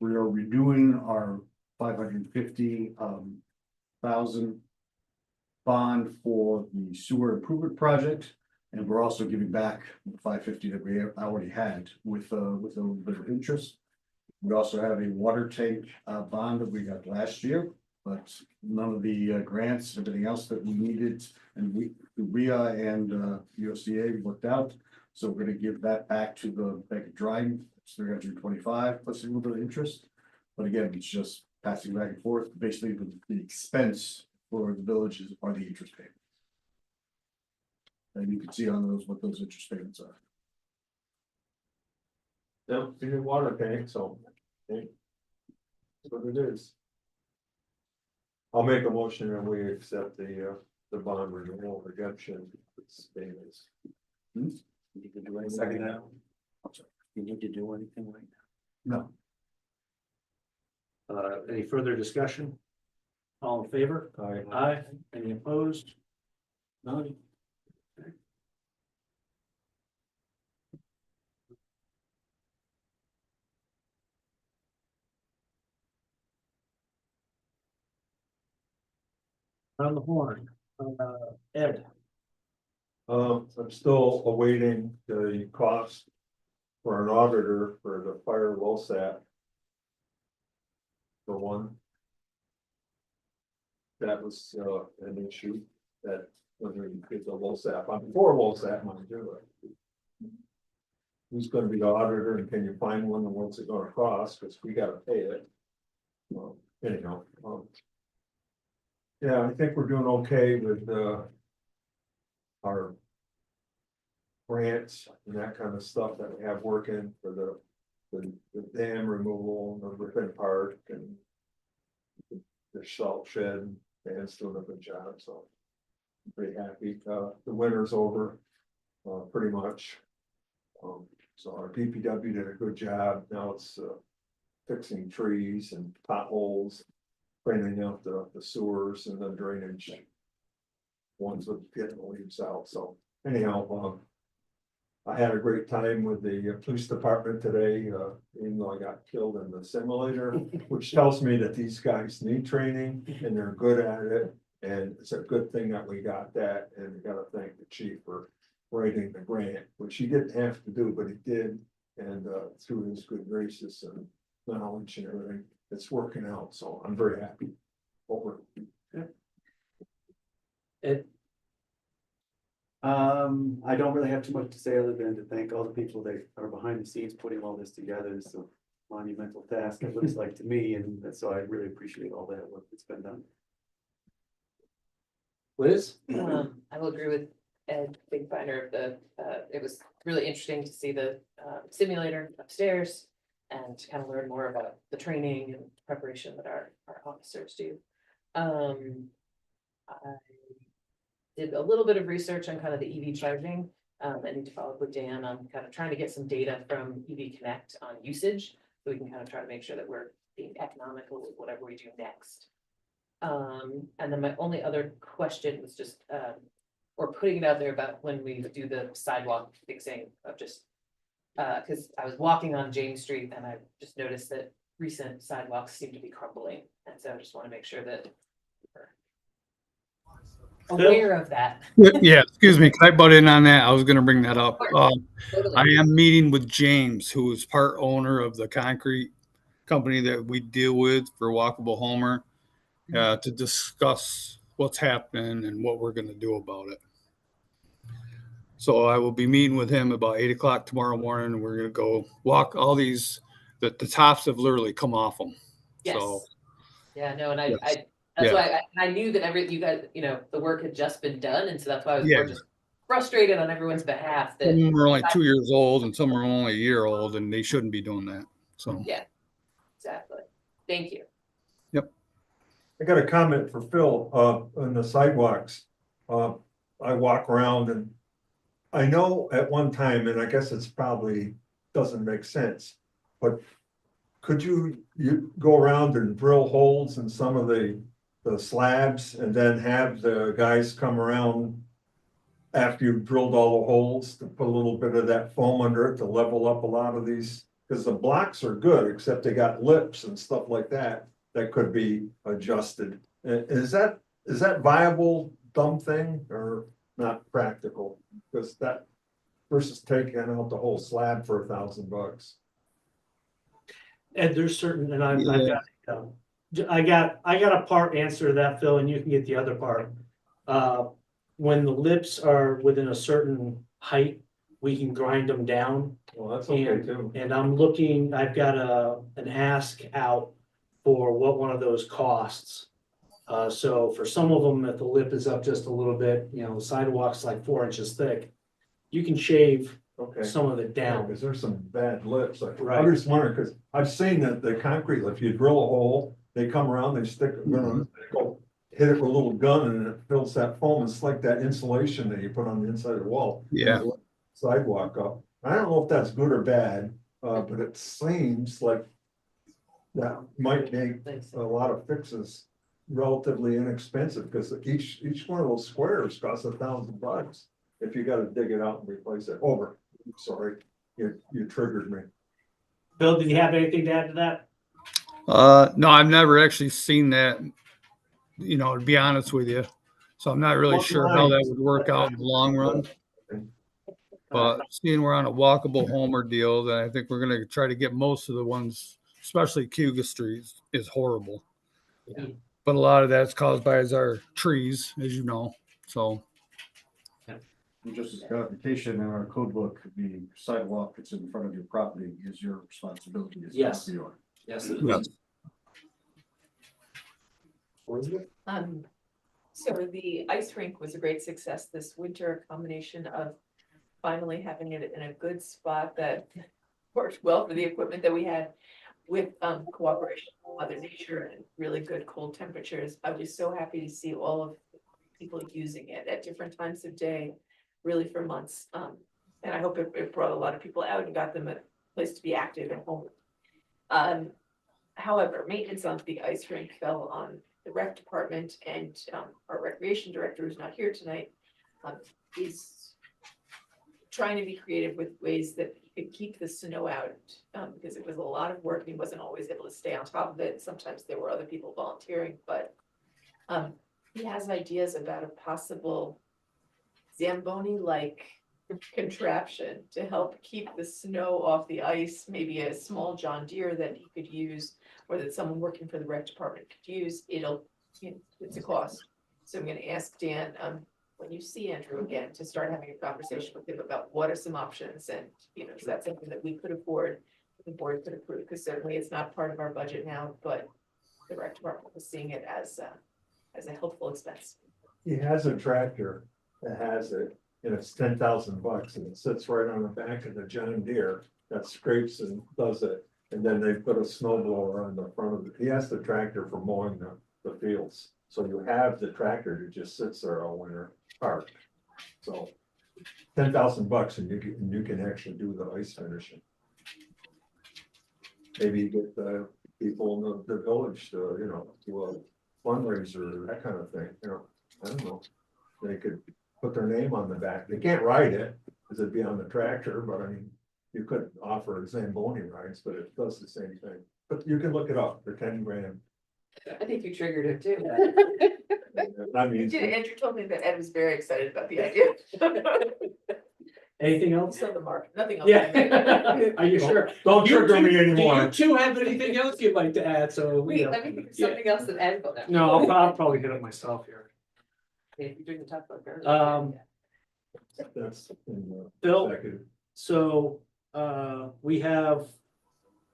redoing our 550,000 bond for the sewer improvement project. And we're also giving back the 550 that we already had with a little bit of interest. We also have a water tank bond that we got last year, but none of the grants, everything else that we needed, and RIA and USDA worked out. So we're gonna give that back to the Bank of Dryden, it's 325 plus a little bit of interest. But again, it's just passing back and forth, basically the expense for the villages are the interest payments. And you can see on those what those interest payments are. Yeah, it's a new water tank, so. Okay. That's what it is. I'll make a motion and we accept the bond renewal redemption. It's famous. You need to do anything right now? You need to do anything right No, Any further discussion? All in favor? Aye. Any opposed? None. Okay. On the horn, Ed. I'm still awaiting the cost for an auditor for the fire LoSAP. For one. That was an issue that when we did the LoSAP, I'm for LoSAP, mind you. Who's gonna be the auditor and can you find one and what's it gonna cost, cause we gotta pay it. Well, anyhow, yeah, I think we're doing okay with our grants and that kind of stuff that we have working for the dam removal, the Griffin Park and the salt shed, Dan's doing a good job, so I'm pretty happy. The winter's over, pretty much. So our DPW did a good job. Now it's fixing trees and potholes, cleaning out the sewers and the drainage ones with getting the leaves out. So anyhow, I had a great time with the police department today, even though I got killed in the simulator, which tells me that these guys need training and they're good at it. And it's a good thing that we got that, and we gotta thank the chief for writing the grant, which he didn't have to do, but he did. And through his good graces and knowledge and everything, it's working out, so I'm very happy. Over. Ed, I don't really have too much to say other than to thank all the people that are behind the scenes putting all this together. It's a monumental task, it looks like to me, and so I really appreciate all that work that's been done. Liz? I will agree with Ed, big finder of the, it was really interesting to see the simulator upstairs and to kind of learn more about the training and preparation that our officers do. I did a little bit of research on kind of the EV charging. I need to follow up with Dan on kind of trying to get some data from EV Connect on usage, so we can kind of try to make sure that we're being economical with whatever we do next. And then my only other question was just, or putting it out there about when we do the sidewalk fixing of just, because I was walking on James Street and I just noticed that recent sidewalks seem to be crumbling. And so I just want to make sure that we're aware of that. Yeah, excuse me, can I butt in on that? I was gonna bring that up. Totally. I am meeting with James, who is part owner of the concrete company that we deal with for Walkable Homer, to discuss what's happening and what we're gonna do about it. So I will be meeting with him about 8 o'clock tomorrow morning, and we're gonna go walk all these, the tops have literally come off them. So, Yes. Yeah, no, and Yes. I That's Yeah. why I knew that you guys, the work had just been done, and so that's why I was Yeah. more just frustrated on everyone's behalf Some of that, them are only 2 years old and some are only a year old and they shouldn't be doing that. So, exactly. Thank you. I got a comment for Phil, on the sidewalks. I walk around and I know at one time, and I guess it's probably doesn't make sense, but could you go around and drill holes in some of the slabs and then have the guys come around after you've drilled all the holes to put a little bit of that foam under it to level up a lot of these? Because the blocks are good, except they got lips and stuff like that that could be adjusted. Is that viable, dumb thing, or not practical? Because that versus taking out the whole slab for $1,000. And there's certain, and I've Yeah. got, I got a part answer to that, Phil, and you can get the other part. When the lips are within a certain height, we can grind them down. Well, that's okay too. And I've got an ask out for what one of those costs. So for some of them, if the lip is up just a little bit, the sidewalk's like 4 inches thick, you can shave Okay. some of it down. Because there's some bad lips. Right. I'm just wondering, because I've seen that the concrete, if you drill a hole, they come around, they stick, they go hit it with a little gun and it fills that foam. It's like that insulation that you put on the inside of the wall. Yeah. Sidewalk up. I don't know if that's good or bad, but it seems like that might make a lot of fixes relatively inexpensive, because each one of those squares costs $1,000 if you gotta dig it out and replace it. Over. Sorry, you triggered me. Bill, did you have anything to add to that? No, I've never actually seen that, to be honest with you. So I'm not really sure how that would work out in the long run. But seeing we're on a walkable Homer deal, then I think we're gonna try to get most of the ones, especially Cuga Street is horrible. Yeah. But a lot of that's caused by our trees, as you know. So And just as clarification, in our code book, the sidewalk that's in front of your property is your responsibility as a Yes. property owner. Yes. yes. So the ice rink was a great success this winter, a combination of finally having it in a good spot that worked well for the equipment that we had, with cooperation with Mother Nature and really good cold temperatures. I was so happy to see all of the people using it at different times of day, really for months. And I hope it brought a lot of people out and got them a place to be active at home. However, maintenance on the ice rink fell on the rec department, and our recreation director, who's not here tonight, is trying to be creative with ways that he could keep the snow out, because it was a lot of work and he wasn't always able to stay on top of it. Sometimes there were other people volunteering, but he has ideas about a possible Zamboni-like contraption to help keep the snow off the ice, maybe a small John Deere that he could use, or that someone working for the rec department could use. It's a cost. So I'm gonna ask Dan, when you see Andrew again, to start having a conversation with him about what are some options, and, is that something that we could afford, the board could approve, because certainly it's not part of our budget now, but the rec department was seeing it as a helpful expense. He has a tractor that has it, and it's $10,000, and it sits right on the back of the John Deere that scrapes and does it. And then they put a snow blower on the front of it. He has the tractor for mowing the fields. So you have the tractor that just sits there all winter parked. So $10,000 and you can actually do the ice finishing. Maybe you get the people in the village to, do a fundraiser, that kind of thing, I don't know. They could put their name on the back. They can't ride it, because it'd be on the tractor, but I mean, you could offer Zamboni rides, but it does the same thing. But you can look it up for 10 grand. I think you triggered it too. I mean, Andrew told me that Ed was very excited about the idea. Anything else? It's on the market, nothing else. Yeah. Are you sure? Don't trigger me Do anymore. you two have anything else you'd like to add? So. Wait, let me think of something else that Ed will know. No, I'll probably hit it myself here. If you're doing the top of garbage. That's in the Bill? executive. So, we have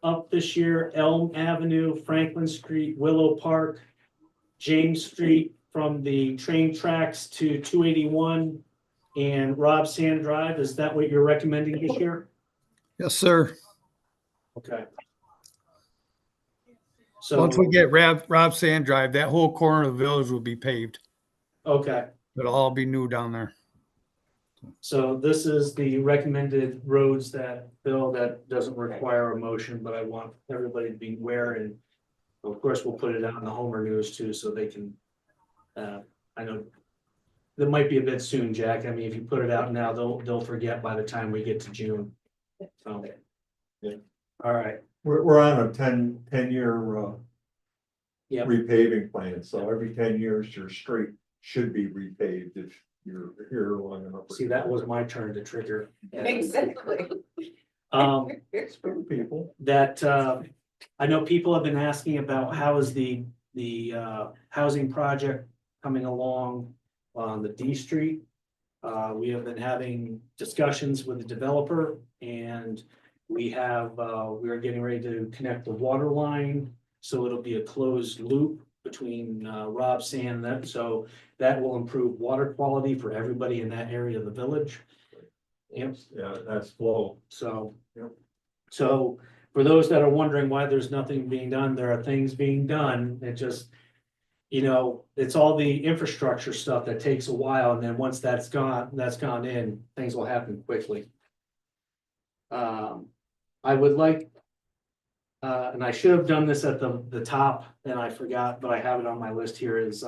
up this year, Elm Avenue, Franklin Street, Willow Park, James Street from the train tracks to 281 and Rob Sand Drive. Is that what you're recommending this year? Yes, sir. Okay. Once we So, get Rob Sand Drive, that whole corner of the village will be paved. okay, It'll all be new down there. so this is the recommended roads that, Bill, that doesn't require a motion, but I want everybody to be aware, and of course, we'll put it out in the Homer News too, so they can, I know that might be a bit soon, Jack. I mean, if you put it out now, they'll forget by the time we get to June. So, Yeah. all right, We're on a 10-year yeah, repaving plan, so every 10 years your street should be repaved if you're here long enough. see, that was my turn to trigger. Exactly. It's for people. That, I know people have been asking about how is the housing project coming along on the D Street. We have been having discussions with the developer and we are getting ready to connect the water line. So it'll be a closed loop between, Rob Sand and that, so that will improve water quality for everybody in that area of the village. Yep. Yeah, that's flow. So. Yep. So for those that are wondering why there's nothing being done, there are things being done. It just, it's all the infrastructure stuff that takes a while. And then once that's gone in, things will happen quickly. I would like, and I should have done this at the top and I forgot, but I have it on my list here is,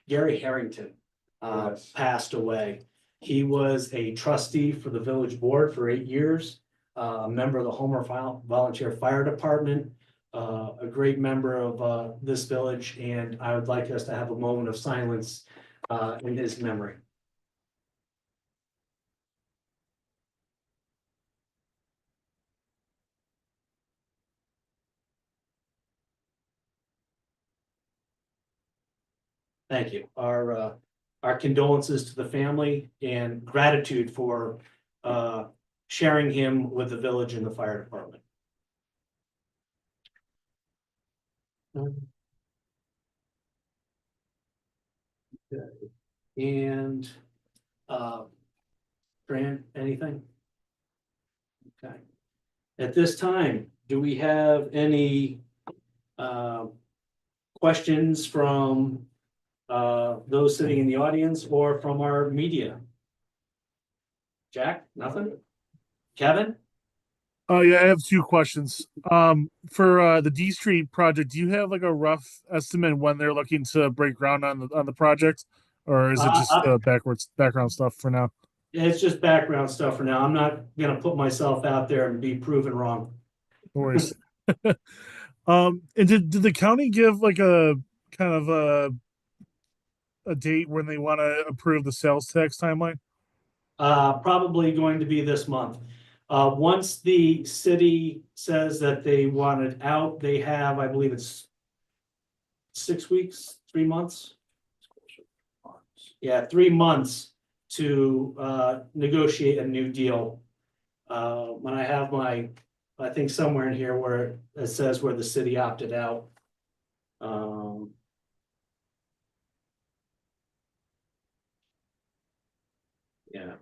Gary Harrington, Yes. passed away. He was a trustee for the village board for 8 years. A member of the Homer Volunteer Fire Department, a great member of this village, and I would like us to have a moment of silence in his memory. Thank you. Our condolences to the family and gratitude for sharing him with the village and the fire department. Okay. And Fran, anything? Okay. At this time, do we have any questions from those sitting in the audience or from our media? Jack, nothing? Kevin? Oh yeah, I have two questions. For the D Street project, do you have like a rough estimate when they're looking to break ground on the project, or is it just background stuff for now? It's just background stuff for now. I'm not gonna put myself out there and be proven wrong. No worries. And did the county give like a kind of a date when they want to approve the sales tax timeline? Probably going to be this month. Once the city says that they want it out, they have, I believe it's 6 weeks, 3 months. Yeah, 3 months to negotiate a new deal. When I have I think somewhere in here where it says where the city opted out. Yeah.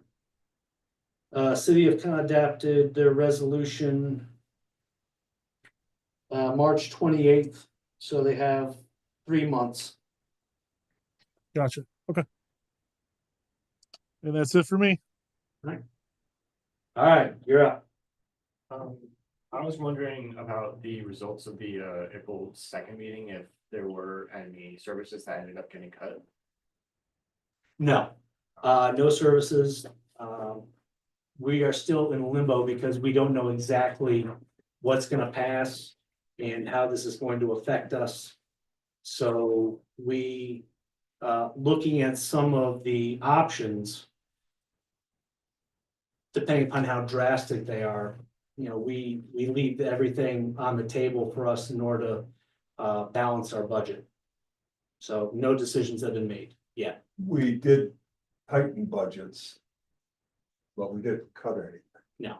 City of Con adapted their resolution March 28th, so they have 3 months. Gotcha. Okay. And that's it for me. All right, you're up. I was wondering about the results of the April 2nd meeting, if there were any services that ended up getting cut. No, no services. We are still in limbo because we don't know exactly what's gonna pass and how this is going to affect us. So we, looking at some of the options, depending upon how drastic they are, we leave everything on the table for us in order to balance our budget. So no decisions have been made yet. We did tighten budgets, but we didn't cut anything. No.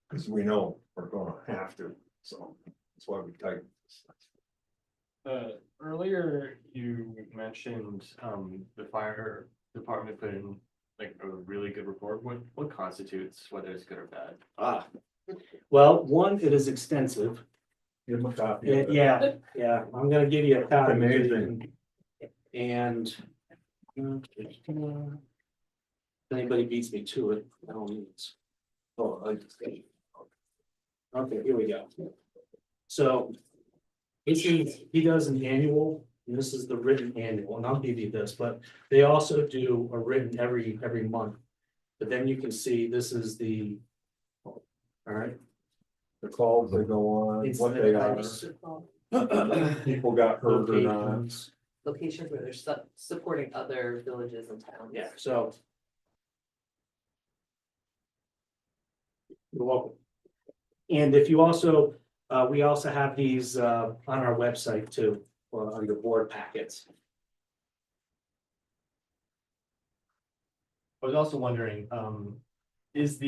Because we know we're gonna have to, so that's why we tightened this. Earlier you mentioned, the fire department put in like a really good report. What constitutes whether it's good or bad? Ah, well, one, it is extensive. Give them a copy. of it. Yeah, yeah, I'm gonna give you a copy. Amazing. And. If anybody beats me to it, I don't need it. Oh, I just. Okay, here we go. So. This is, he does an annual, and this is the written annual, and I'll give you this, but they also do a written every month. But then you can see, this is the. All right. The calls they go on, what they are, people got hurt or not. Locations. Locations where they're supporting other villages and towns. Yeah, so. You're welcome. And if you also, we also have these on our website too, on the board packets. I was also wondering, is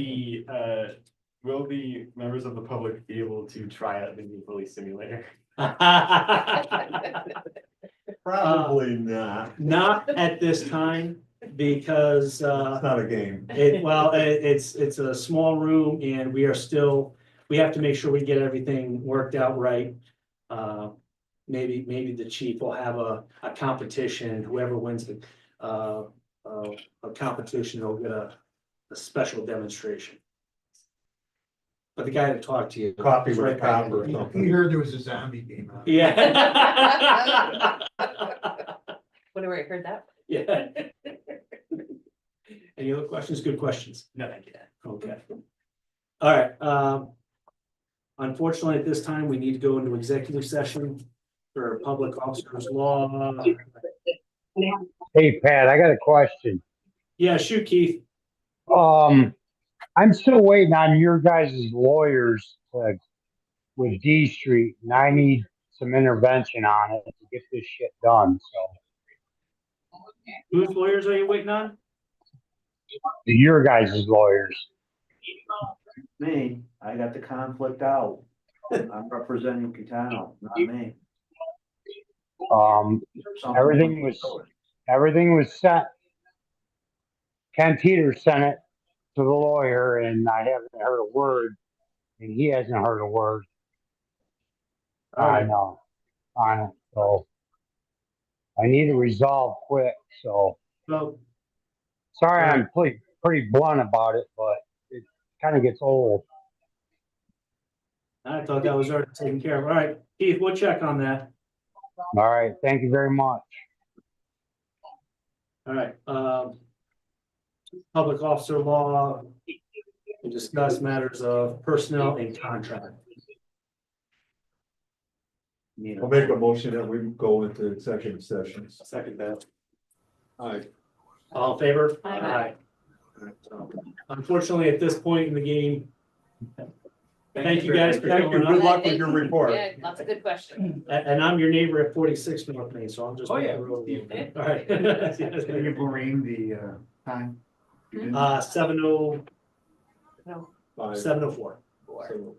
will the members of the public be able to try out the new police simulator? Probably not, Not at this time, because it's not a game. it's a small room and we are still, we have to make sure we get everything worked out right. Maybe the chief will have a competition, whoever wins a competition, they'll get a special demonstration. But the guy that talked to you. Coffee is with a right back cop or in there. something. We heard there was a zombie game on. Yeah. Wonder where I heard that. Yeah. Any other questions? Good questions. No, thank you. Okay. All right, unfortunately, at this time, we need to go into executive session for public officers law. Hey, Pat, I got a question. Yeah, shoot, Keith. I'm still waiting on your guys' lawyers with D Street, and I need some intervention on it to get this shit done, so. Whose lawyers are you waiting on? Your guys' lawyers. Me, I got the conflict out. I'm representing Kitano, not me. Something- Everything was sent. Ken Teeter sent it to the lawyer, and I haven't heard a word, and he hasn't heard a word. All right. On it, so. I need to resolve quick, so. So, Sorry, All right. I'm pretty blunt about it, but it kind of gets old. I thought that was already taken care of. All right, Keith, we'll check on that. All right, thank you very much. All right, public officer law. We discuss matters of personnel and contract. I'll make a motion that we go into executive sessions. Second that. All right. All in favor? Aye. So, unfortunately, at this point in the game. Thank you guys for Thank you. showing Good up. luck with your report. Yeah, lots of good questions. And I'm your neighbor at 46 North Main, so I'm just. Oh, yeah. All right. Can you bring the time? 70, No. 704. So,